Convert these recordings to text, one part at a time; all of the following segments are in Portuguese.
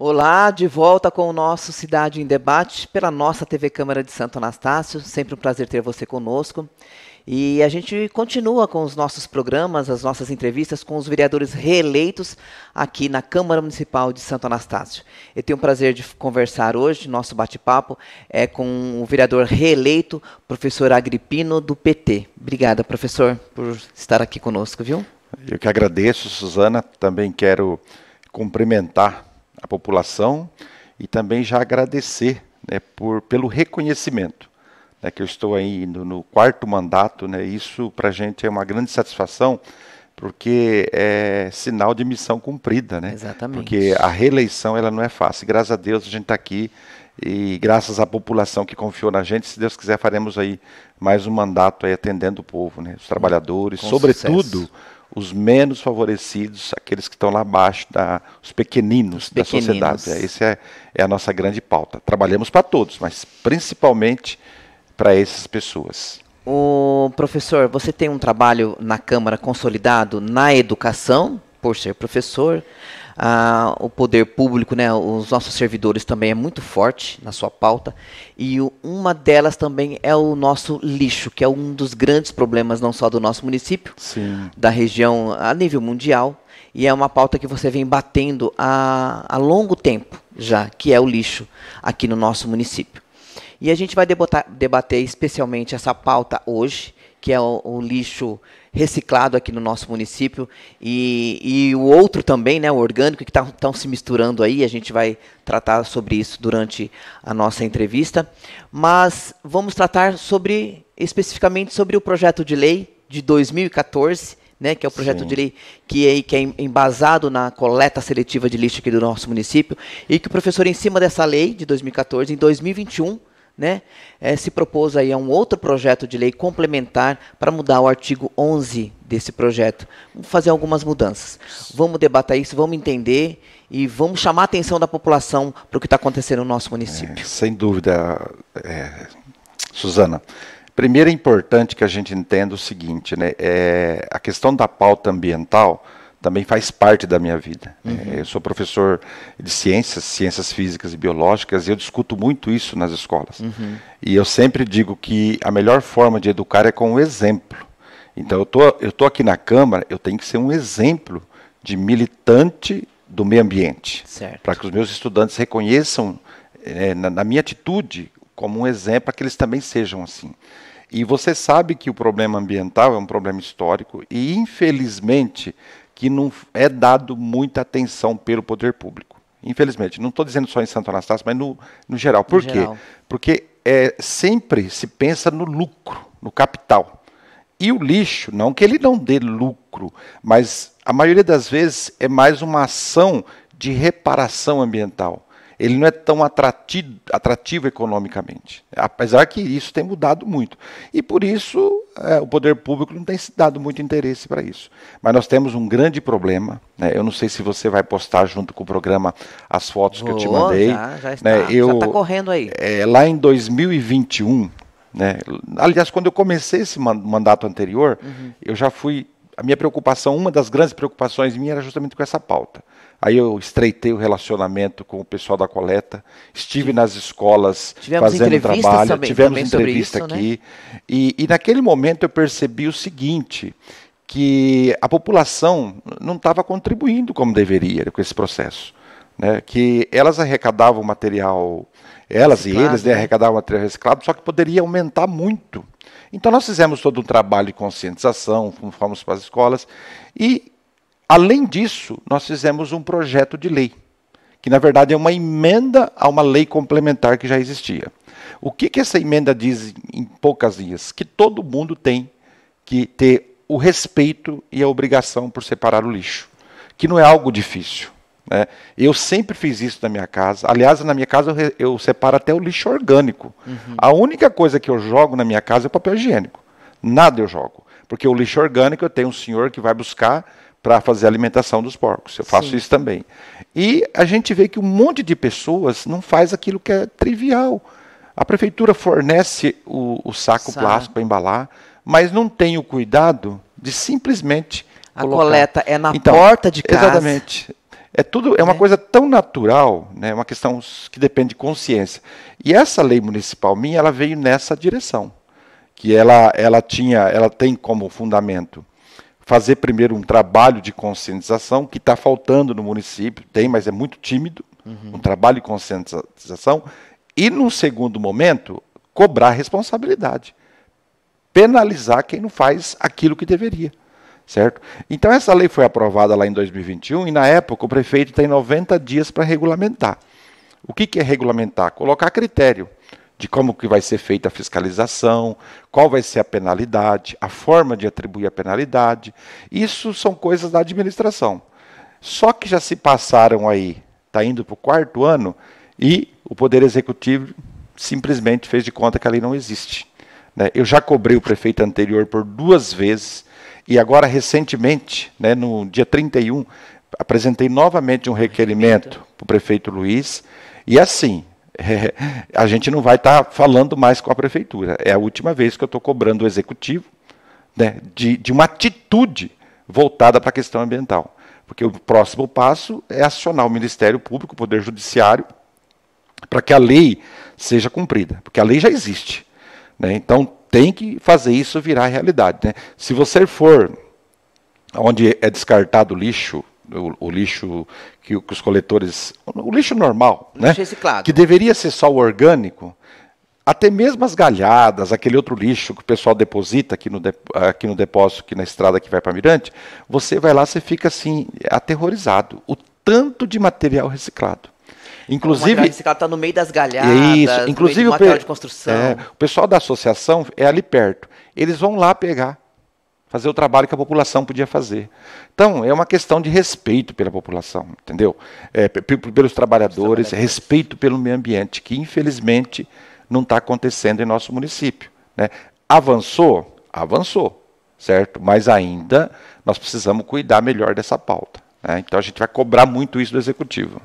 Olá, de volta com o nosso Cidade em Debate pela nossa TV Câmara de Santo Anastácio. Sempre um prazer ter você conosco. E a gente continua com os nossos programas, as nossas entrevistas com os vereadores reeleitos aqui na Câmara Municipal de Santo Anastácio. Eu tenho o prazer de conversar hoje, nosso bate-papo é com o vereador reeleito, professor Agripino, do PT. Obrigada, professor, por estar aqui conosco, viu? Eu que agradeço, Suzana. Também quero cumprimentar a população e também já agradecer, né, pelo reconhecimento, né, que eu estou aí no quarto mandato, né, isso para a gente é uma grande satisfação, porque é sinal de missão cumprida, né? Exatamente. Porque a reeleição ela não é fácil. Graças a Deus a gente está aqui e graças à população que confiou na gente, se Deus quiser faremos aí mais um mandato aí atendendo o povo, né, os trabalhadores, com sobretudo sucesso. Os menos favorecidos, aqueles que estão lá abaixo, os pequeninos da sociedade. Essa é a nossa grande pauta. Trabalhamos para todos, mas principalmente para essas pessoas. O professor, você tem um trabalho na Câmara consolidado na educação, por ser professor. O poder público, né, os nossos servidores também é muito forte na sua pauta. E uma delas também é o nosso lixo, que é um dos grandes problemas não só do nosso município, Sim, da região a nível mundial. E é uma pauta que você vem batendo há longo tempo já, que é o lixo aqui no nosso município. E a gente vai debater especialmente essa pauta hoje, que é o lixo reciclado aqui no nosso município, e o outro também, né, o orgânico, que estão se misturando aí. A gente vai tratar sobre isso durante a nossa entrevista. Mas vamos tratar especificamente sobre o projeto de lei de 2014, né, que é o projeto sim, de lei que é embasado na coleta seletiva de lixo aqui do nosso município, e que o professor, em cima dessa lei de 2014, em 2021, né, se propôs aí a um outro projeto de lei complementar para mudar o artigo 11 desse projeto. Vamos fazer algumas mudanças. Vamos debater isso, vamos entender e vamos chamar a atenção da população para o que está acontecendo no nosso município. Sem dúvida, Suzana. Primeiro é importante que a gente entenda o seguinte, né, a questão da pauta ambiental também faz parte da minha vida. Eu sou professor de ciências físicas e biológicas, e eu discuto muito isso nas escolas. E eu sempre digo que a melhor forma de educar é com o exemplo. Então eu tô aqui na Câmara, eu tenho que ser um exemplo de militante do meio ambiente, para que os meus estudantes reconheçam na minha atitude como um exemplo, para que eles também sejam assim. E você sabe que o problema ambiental é um problema histórico e, infelizmente, que não é dado muita atenção pelo poder público. Infelizmente, não estou dizendo só em Santo Anastácio, mas no geral. Por quê? Porque sempre se pensa no lucro, no capital. E o lixo, não que ele não dê lucro, mas a maioria das vezes é mais uma ação de reparação ambiental. Ele não é tão atrativo economicamente, apesar que isso tem mudado muito. E por isso o poder público não tem se dado muito interesse para isso. Mas nós temos um grande problema, né? Eu não sei se você vai postar junto com o programa as fotos que eu te mandei. Já está, né? Já está correndo aí. Lá em 2021, né? Aliás, quando eu comecei esse mandato anterior, eu já fui... A minha preocupação, uma das grandes preocupações minha era justamente com essa pauta. Aí eu estreitei o relacionamento com o pessoal da coleta, estive nas escolas fazendo trabalho, tivemos entrevista aqui. Né? E naquele momento eu percebi o seguinte, que a população não estava contribuindo como deveria com esse processo. Né? Que elas arrecadavam material, elas e eles arrecadavam material reciclado, só que poderia aumentar muito. Então nós fizemos todo um trabalho de conscientização, fomos para as escolas e, além disso, nós fizemos um projeto de lei, que na verdade é uma emenda a uma lei complementar que já existia. O que essa emenda diz em poucas linhas? Que todo mundo tem que ter o respeito e a obrigação por separar o lixo, que não é algo difícil. Né? Eu sempre fiz isso na minha casa. Aliás, na minha casa eu separo até o lixo orgânico. A única coisa que eu jogo na minha casa é o papel higiênico. Nada eu jogo. Porque o lixo orgânico eu tenho um senhor que vai buscar para fazer a alimentação dos porcos. Eu faço isso também. E a gente vê que um monte de pessoas não faz aquilo que é trivial. A prefeitura fornece o saco plástico para embalar, mas não tem o cuidado de simplesmente colocar. Coleta é na porta de casa. Exatamente. É uma coisa tão natural, né? Uma questão que depende de consciência. E essa lei municipal minha, ela veio nessa direção, que ela tem como fundamento fazer primeiro um trabalho de conscientização, que está faltando no município, mas é muito tímido, um trabalho de conscientização, e num segundo momento, cobrar responsabilidade, penalizar quem não faz aquilo que deveria. Certo? Então essa lei foi aprovada lá em 2021 e na época o prefeito tem 90 dias para regulamentar. O que é regulamentar? Colocar critério de como que vai ser feita a fiscalização, qual vai ser a penalidade, a forma de atribuir a penalidade. Isso são coisas da administração. Só que já se passaram aí, está indo para o 4º ano e o Poder Executivo simplesmente fez de conta que a lei não existe. Né? Eu já cobrei o prefeito anterior por 2 vezes. E agora, recentemente, né, no dia 31, apresentei novamente um requerimento para o prefeito Luiz. E assim, a gente não vai estar falando mais com a prefeitura. É a última vez que eu estou cobrando o executivo, né, de uma atitude voltada para a questão ambiental. Porque o próximo passo é acionar o Ministério Público, o Poder Judiciário, para que a lei seja cumprida. Porque a lei já existe. Né? Então, tem que fazer isso virar realidade. Né? Se você for onde é descartado o lixo, o lixo que os coletores... O lixo normal, lixo, né? Reciclado. Que deveria ser só o orgânico, até mesmo as galhadas, aquele outro lixo que o pessoal deposita aqui no depósito, aqui na estrada que vai para Mirante, você vai lá, você fica assim, aterrorizado. O tanto de material reciclado. Inclusive, o material reciclado está no meio das galhadas, inclusive no meio do material de construção. O pessoal da associação é ali perto. Eles vão lá pegar, fazer o trabalho que a população podia fazer. Então, é uma questão de respeito pela população, entendeu? Pelos trabalhadores, respeito pelo meio ambiente, que infelizmente não está acontecendo em nosso município. Né? Avançou? Avançou, certo? Mas ainda nós precisamos cuidar melhor dessa pauta. Né? Então, a gente vai cobrar muito isso do Executivo.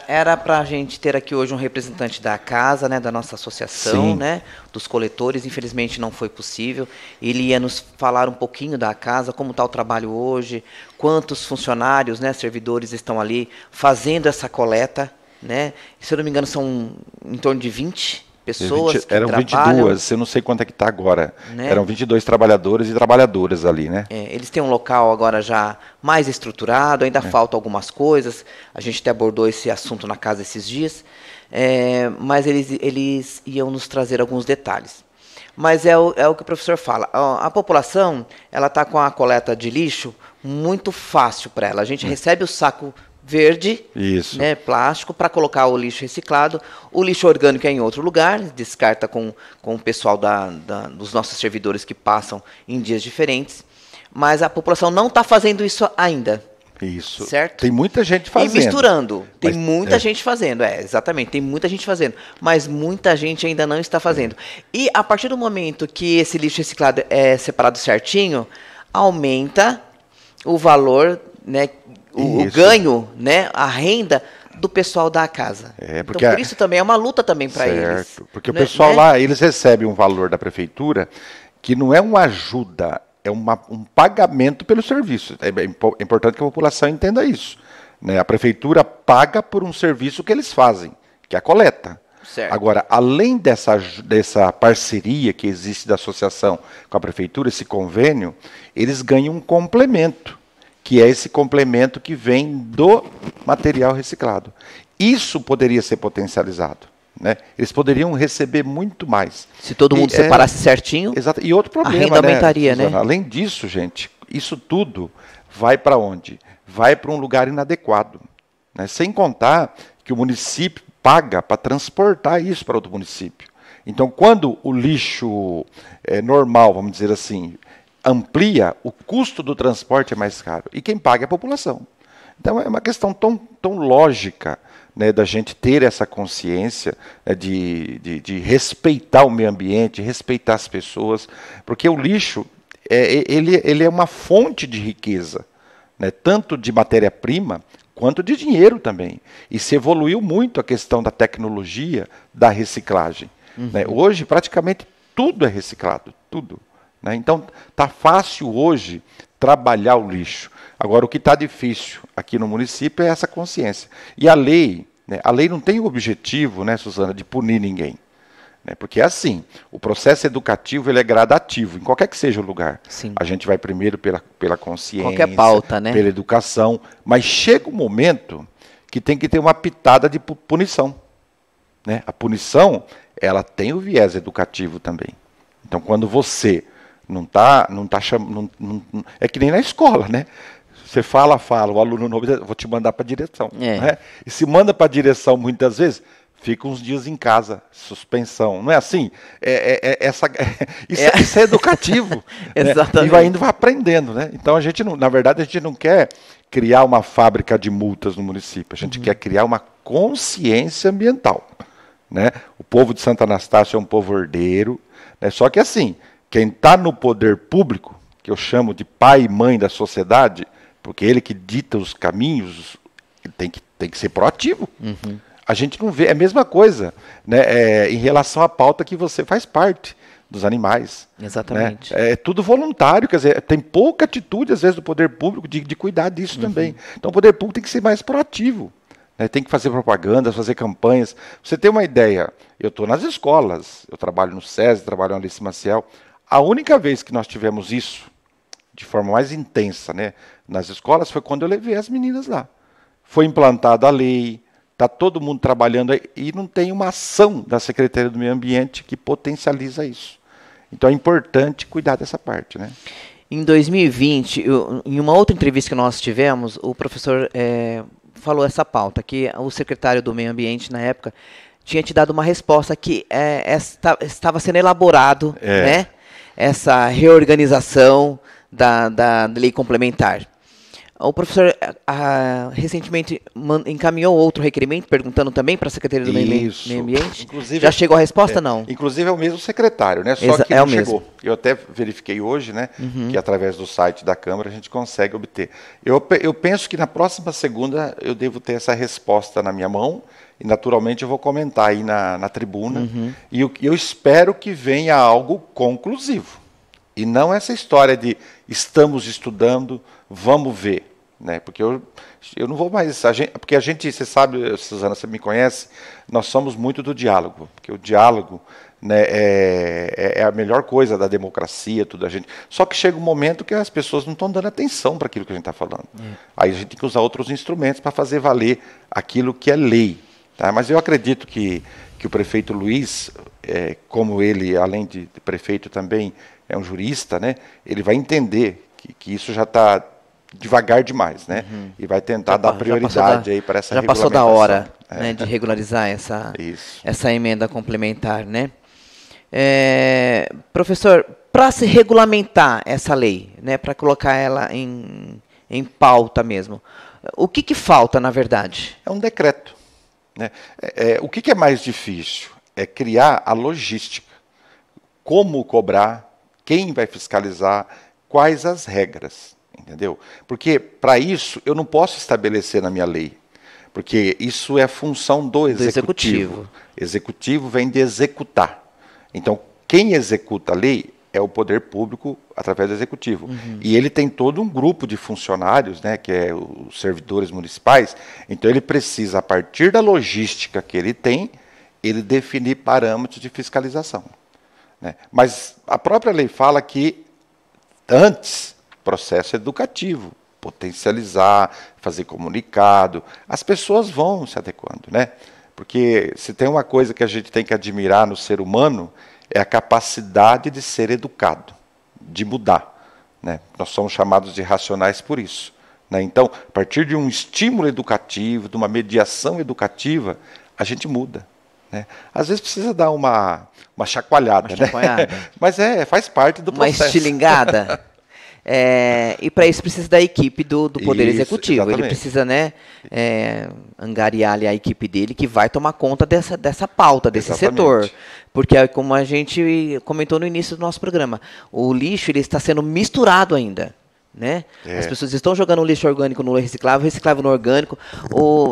Era para a gente ter aqui hoje um representante da casa, né, da nossa associação, né, dos coletores. Infelizmente não foi possível. Ele ia nos falar um pouquinho da casa, como está o trabalho hoje, quantos funcionários, né, servidores estão ali fazendo essa coleta. Né? Se eu não me engano, são em torno de 20 pessoas que eram trabalham. 22, eu não sei quanto é que está agora. Né? Eram 22 trabalhadores e trabalhadoras ali, né? Eles têm um local agora já mais estruturado, ainda faltam algumas coisas. A gente até abordou esse assunto na casa esses dias, mas eles iam nos trazer alguns detalhes. Mas é o que o professor fala. A população ela está com a coleta de lixo muito fácil para ela. A gente recebe o saco verde, né, plástico, para colocar o lixo reciclado. O lixo orgânico é em outro lugar, descarta com o pessoal dos nossos servidores que passam em dias diferentes. Mas a população não está fazendo isso ainda. Isso. Certo? Tem muita gente fazendo. E misturando. Tem muita gente fazendo. Exatamente. Tem muita gente fazendo. Mas muita gente ainda não está fazendo. E a partir do momento que esse lixo reciclado é separado certinho, aumenta o valor, né, o ganho, né, a renda do pessoal da casa. Porque então, por isso também é uma luta também para eles. Porque o pessoal lá, eles recebem um valor da prefeitura que não é uma ajuda, é um pagamento pelo serviço. É importante que a população entenda isso. Né? A prefeitura paga por um serviço que eles fazem, que é a coleta. Certo. Agora, além dessa parceria que existe da associação com a prefeitura, esse convênio, eles ganham um complemento, que é esse complemento que vem do material reciclado. Isso poderia ser potencializado. Né? Eles poderiam receber muito mais. Se todo mundo separasse certinho, exato. E outro problema, a renda aumentaria, né? Além disso, gente, isso tudo vai para onde? Vai para um lugar inadequado. Né? Sem contar que o município paga para transportar isso para outro município. Então, quando o lixo normal, vamos dizer assim, amplia, o custo do transporte é mais caro. E quem paga é a população. Então, é uma questão tão lógica, né, da gente ter essa consciência, né, de respeitar o meio ambiente, respeitar as pessoas, porque o lixo ele é uma fonte de riqueza, né, tanto de matéria-prima quanto de dinheiro também. E se evoluiu muito a questão da tecnologia da reciclagem. Né? Hoje, praticamente, tudo é reciclado, tudo. Né? Então, está fácil hoje trabalhar o lixo. Agora, o que está difícil aqui no município é essa consciência. E a lei, né, a lei não tem o objetivo, né, Suzana, de punir ninguém. Né, porque é assim, o processo educativo ele é gradativo, em qualquer que seja o lugar. Sim. A gente vai primeiro pela consciência, Qualquer pauta, né? pela educação, mas chega um momento que tem que ter uma pitada de punição. Né? A punição, ela tem o viés educativo também. Então, quando você não tá chamando... É que nem na escola, né? Você fala, o aluno novo, vou te mandar para a direção. Né? E se manda para a direção muitas vezes, fica uns dias em casa, suspensão. Não é assim? Isso é educativo. Exatamente. Né? E vai indo, vai aprendendo. Né? Então, na verdade, a gente não quer criar uma fábrica de multas no município. A gente quer criar uma consciência ambiental. Né? O povo de Santa Anastácia é um povo ordeiro. Né? Só que assim, quem está no poder público, que eu chamo de pai e mãe da sociedade, porque ele que dita os caminhos, ele tem que ser proativo. Uhum. A gente não vê, é a mesma coisa, né, em relação à pauta que você faz parte dos animais. Exatamente. Né? É tudo voluntário, quer dizer, tem pouca atitude, às vezes, do poder público de cuidar disso também. Então, o poder público tem que ser mais proativo. Né? Tem que fazer propaganda, fazer campanhas. Você tem uma ideia, eu estou nas escolas, eu trabalho no SESI, trabalho na Alice Maciel. A única vez que nós tivemos isso, de forma mais intensa, né, nas escolas, foi quando eu levei as meninas lá. Foi implantada a lei, está todo mundo trabalhando aí, e não tem uma ação da Secretaria do Meio Ambiente que potencializa isso. Então é importante cuidar dessa parte. Né? Em 2020, em uma outra entrevista que nós tivemos, o professor falou essa pauta, que o secretário do Meio Ambiente, na época, tinha te dado uma resposta que estava sendo elaborado, né, essa reorganização da lei complementar. O professor recentemente encaminhou outro requerimento, perguntando também para a Secretaria do Meio Ambiente. Inclusive, já chegou a resposta, não? Inclusive é o mesmo secretário, né? Só que não chegou. Eu até verifiquei hoje, né? Que através do site da Câmara a gente consegue obter. Eu penso que na próxima segunda eu devo ter essa resposta na minha mão e naturalmente eu vou comentar aí na tribuna. E eu espero que venha algo conclusivo. E não essa história de estamos estudando, vamos ver. Né? Porque eu não vou mais... porque a gente, você sabe, Suzana, você me conhece, nós somos muito do diálogo. Porque o diálogo, né, é a melhor coisa da democracia, tudo a gente. Só que chega um momento que as pessoas não estão dando atenção para aquilo que a gente está falando. Aí a gente tem que usar outros instrumentos para fazer valer aquilo que é lei. Tá? Mas eu acredito que o prefeito Luiz, como ele, além de prefeito também, é um jurista, né? Ele vai entender que isso já está devagar demais, né? E vai tentar dar prioridade aí para essa regulamentação. Já passou da hora, né, de regularizar essa emenda complementar, né? Professor, para se regulamentar essa lei, né, para colocar ela em pauta mesmo, o que falta, na verdade? É um decreto. Né? O que é mais difícil? É criar a logística. Como cobrar, quem vai fiscalizar, quais as regras, entendeu? Porque, para isso, eu não posso estabelecer na minha lei, porque isso é função do executivo. Executivo vem de executar. Então, quem executa a lei é o poder público através do executivo. E ele tem todo um grupo de funcionários, né, que é os servidores municipais, então ele precisa, a partir da logística que ele tem, ele definir parâmetros de fiscalização. Né? Mas a própria lei fala que, antes, processo educativo, potencializar, fazer comunicado, as pessoas vão se adequando. Né? Porque se tem uma coisa que a gente tem que admirar no ser humano, é a capacidade de ser educado, de mudar. Né? Nós somos chamados de racionais por isso. Né? Então, a partir de um estímulo educativo, de uma mediação educativa, a gente muda. Né? Às vezes precisa dar uma chacoalhada, né? Mas faz parte do processo. Uma estilingada. E para isso precisa da equipe do Poder Executivo. Exatamente. Ele precisa, né, angariar ali a equipe dele que vai tomar conta dessa pauta, desse setor. Porque, como a gente comentou no início do nosso programa, o lixo ele está sendo misturado ainda. Né? As pessoas estão jogando lixo orgânico no reciclável no orgânico,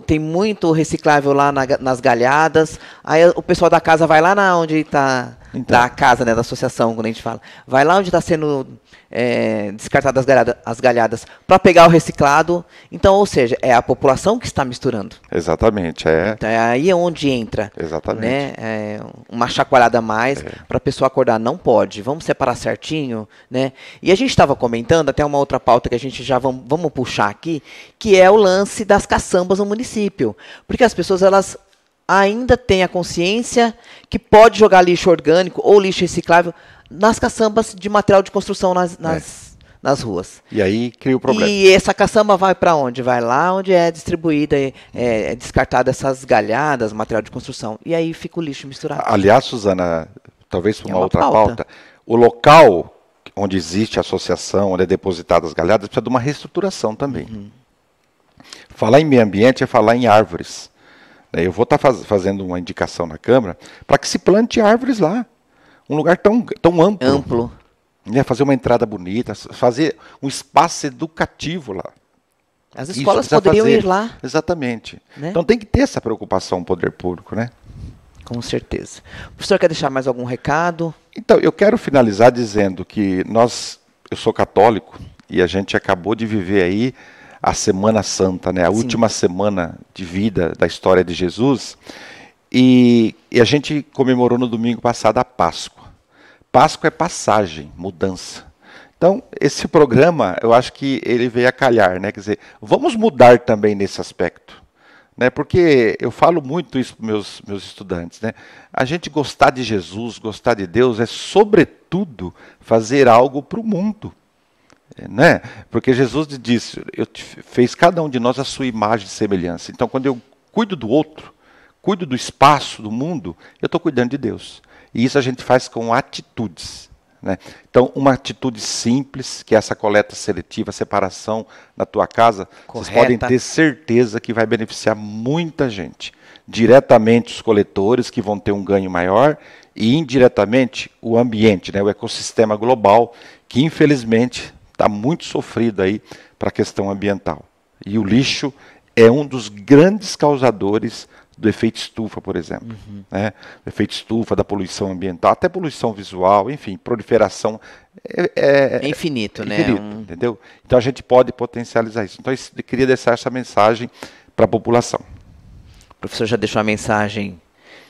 tem muito reciclável lá nas galhadas, aí o pessoal da casa vai lá onde está da casa, né, da associação, quando a gente fala. Vai lá onde está sendo descartadas as galhadas para pegar o reciclado. Então, ou seja, é a população que está misturando. Exatamente. Então, aí é onde entra. Exatamente. Né, uma chacoalhada a mais para a pessoa acordar. Não pode, vamos separar certinho. Né? E a gente estava comentando, até uma outra pauta que a gente já vamos puxar aqui, que é o lance das caçambas no município. Porque as pessoas, elas ainda têm a consciência que pode jogar lixo orgânico ou lixo reciclável nas caçambas de material de construção nas ruas. E aí cria o problema. E essa caçamba vai para onde? Vai lá onde é distribuída, é descartada essas galhadas, material de construção. E aí fica o lixo misturado. Aliás, Suzana, talvez para uma outra pauta, o local onde existe a associação, onde é depositada as galhadas, precisa de uma reestruturação também. Falar em meio ambiente é falar em árvores. Eu vou estar fazendo uma indicação na Câmara para que se plante árvores lá. Um lugar tão amplo. Fazer uma entrada bonita, fazer um espaço educativo lá. As escolas poderiam ir lá. Exatamente. Né? Então tem que ter essa preocupação, o poder público, né? Com certeza. O professor quer deixar mais algum recado? Então, eu quero finalizar dizendo que eu sou católico e a gente acabou de viver aí a Semana Santa, né? A última semana de vida da história de Jesus. E a gente comemorou no domingo passado a Páscoa. Páscoa é passagem, mudança. Então, esse programa, eu acho que ele veio a calhar, né? Quer dizer, vamos mudar também nesse aspecto. Né? Porque eu falo muito isso para meus estudantes. Né? A gente gostar de Jesus, gostar de Deus, é sobretudo fazer algo para o mundo. Né? Porque Jesus disse, fez cada um de nós a sua imagem e semelhança. Então, quando eu cuido do outro, cuido do espaço, do mundo, eu estou cuidando de Deus. E isso a gente faz com atitudes. Né? Então, uma atitude simples, que é essa coleta seletiva, separação na tua casa, correta. Vocês podem ter certeza que vai beneficiar muita gente. Diretamente os coletores, que vão ter um ganho maior, e indiretamente o ambiente, né? O ecossistema global, que infelizmente está muito sofrido aí para a questão ambiental. E o lixo é um dos grandes causadores do efeito estufa, por exemplo. Né? O efeito estufa, da poluição ambiental, até poluição visual, enfim, proliferação. É infinito, né? Entendeu? Então a gente pode potencializar isso. Então eu queria deixar essa mensagem para a população. O professor já deixou a mensagem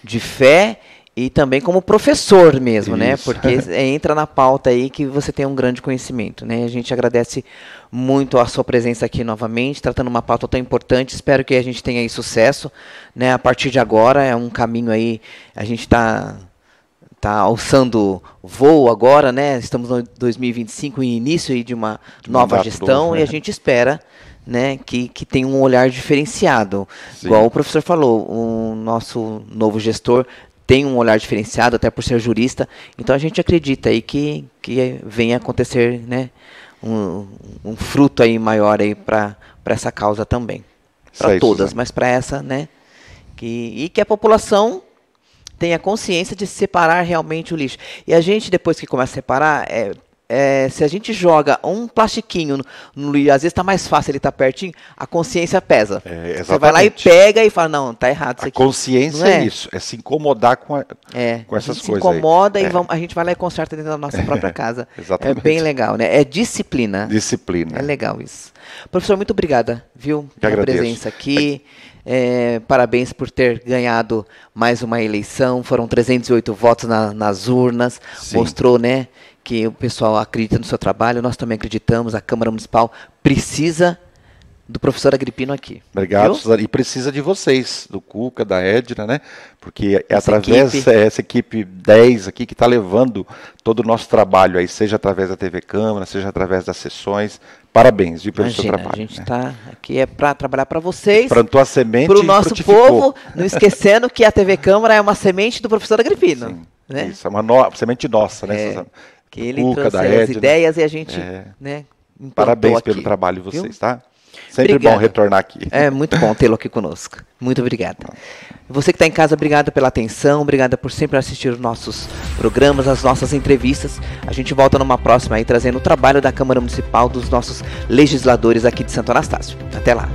de fé e também como professor mesmo, né? Porque entra na pauta aí que você tem um grande conhecimento, né? A gente agradece muito a sua presença aqui novamente, tratando uma pauta tão importante. Espero que a gente tenha aí sucesso, né? A partir de agora é um caminho aí, a gente está alçando voo agora, né? Estamos no 2025, início aí de uma nova gestão, e a gente espera, né, que tenha um olhar diferenciado. Sim. Igual o professor falou, o nosso novo gestor tem um olhar diferenciado, até por ser jurista. Então a gente acredita aí que venha acontecer, né, um fruto aí maior aí para essa causa também. Para todas, mas para essa, né? E que a população tenha consciência de separar realmente o lixo. E a gente, depois que começa a separar, se a gente joga um plastiquinho no lixo, às vezes está mais fácil, ele está pertinho, a consciência pesa. Você vai lá e pega e fala, não, está errado isso aqui. A consciência é isso, é se incomodar com essas coisas. Se incomoda e a gente vai lá e conserta dentro da nossa própria casa. Exatamente. É bem legal, né? É disciplina. Disciplina. É legal isso. Professor, muito obrigada, viu, pela presença aqui. Parabéns por ter ganhado mais uma eleição. Foram 308 votos nas urnas. Sim. Mostrou, né, que o pessoal acredita no seu trabalho. Nós também acreditamos. A Câmara Municipal precisa do professor Agripino aqui. Obrigado, Suzana. E precisa de vocês, do Cuca, da Edna, né? Porque é através dessa equipe 10 aqui que está levando todo o nosso trabalho aí, seja através da TV Câmara, seja através das sessões. Parabéns, viu, pelo seu trabalho. A gente está aqui para trabalhar para vocês, plantou a semente, para o nosso povo, não esquecendo que a TV Câmara é uma semente do professor Agripino. Sim, né? Isso, é uma semente nossa, né, Suzana? Que ele trouxe as ideias e a gente, né, parabéns pelo trabalho de vocês, tá? Sempre bom retornar aqui. É muito bom tê-lo aqui conosco. Muito obrigada. Você que está em casa, obrigada pela atenção, obrigada por sempre assistir os nossos programas, as nossas entrevistas. A gente volta numa próxima aí, trazendo o trabalho da Câmara Municipal, dos nossos legisladores aqui de Santo Anastácio. Até lá.